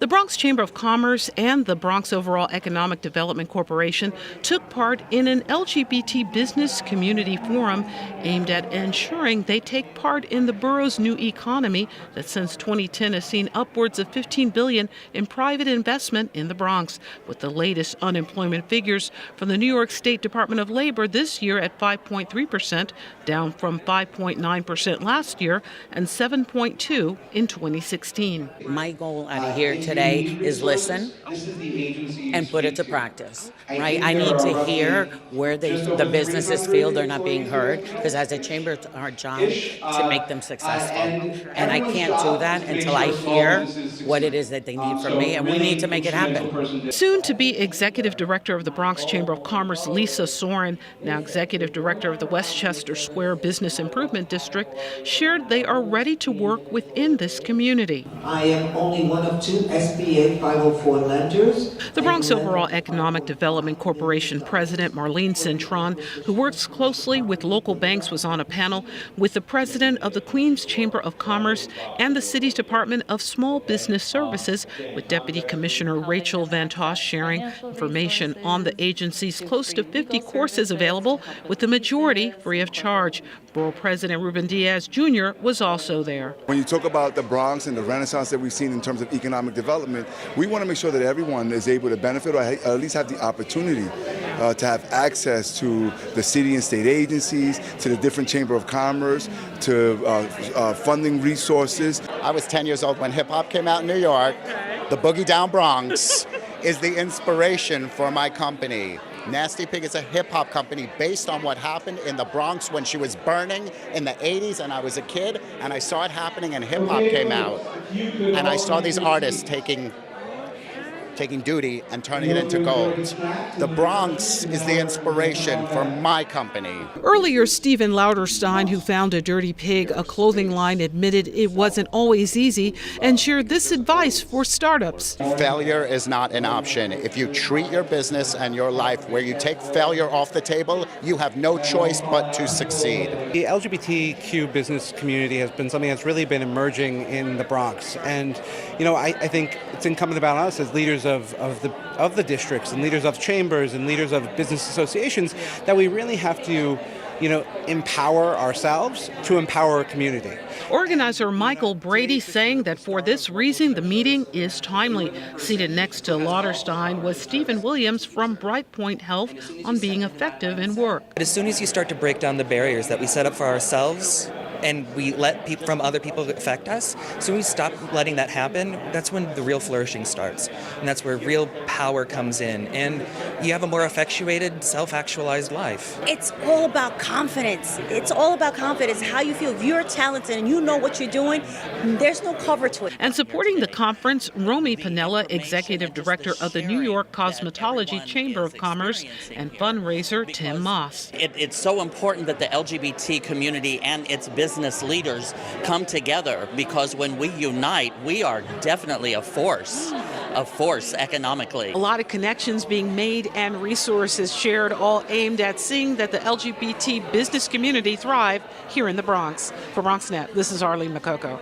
The Bronx Chamber of Commerce and the Bronx Overall Economic Development Corporation took part in an LGBT Business Community forum aimed at ensuring they take part in the borough's new economy that since 2010 has seen upwards of $15 billion in private investment in the Bronx, with the latest unemployment figures from the New York State Department of Labor this year at 5.3%, down from 5.9% last year and 7.2% in 2016. My goal out of here today is listen and put it to practice, right? I need to hear where the businesses feel they're not being heard, because as a chamber, it's our job to make them successful. And I can't do that until I hear what it is that they need from me, and we need to make it happen. Soon to be Executive Director of the Bronx Chamber of Commerce, Lisa Sorin, now Executive Director of the Westchester Square Business Improvement District, shared they are ready to work within this community. I am only one of two SBA 504 lenders. The Bronx Overall Economic Development Corporation President Marlene Cintron, who works closely with local banks, was on a panel with the President of the Queens Chamber of Commerce and the City's Department of Small Business Services, with Deputy Commissioner Rachel Van Toss sharing information on the agency's close to 50 courses available, with the majority free of charge. Borough President Ruben Diaz Jr. was also there. When you talk about the Bronx and the renaissance that we've seen in terms of economic development, we want to make sure that everyone is able to benefit or at least have the opportunity to have access to the city and state agencies, to the different Chamber of Commerce, to funding resources. I was 10 years old when hip-hop came out in New York. The Boogie Down Bronx is the inspiration for my company. Nasty Pig is a hip-hop company based on what happened in the Bronx when she was burning in the 80s, and I was a kid, and I saw it happening, and hip-hop came out. And I saw these artists taking duty and turning it into gold. The Bronx is the inspiration for my company. Earlier, Stephen Lauterstein, who founded Dirty Pig, a clothing line, admitted it wasn't always easy and shared this advice for startups. Failure is not an option. If you treat your business and your life where you take failure off the table, you have no choice but to succeed. The LGBTQ business community has been something that's really been emerging in the Bronx. And, I think it's incumbent upon us as leaders of the districts and leaders of chambers and leaders of business associations that we really have to empower ourselves to empower our community. Organizer Michael Brady saying that for this reason, the meeting is timely. Seated next to Lauterstein was Stephen Williams from Brightpoint Health on being effective in work. As soon as you start to break down the barriers that we set up for ourselves, and we let people from other people affect us, so when we stop letting that happen, that's when the real flourishing starts. And that's where real power comes in. And you have a more effectuated, self-actualized life. It's all about confidence. It's all about confidence, how you feel. If you're talented and you know what you're doing, there's no cover to it. And supporting the conference, Romy Pannella, Executive Director of the New York Cosmetology Chamber of Commerce, and fundraiser Tym Moss. It's so important that the LGBT community and its business leaders come together, because when we unite, we are definitely a force economically. A lot of connections being made and resources shared, all aimed at seeing that the LGBT business community thrive here in the Bronx. For BronxNet, this is Arlene Makoko.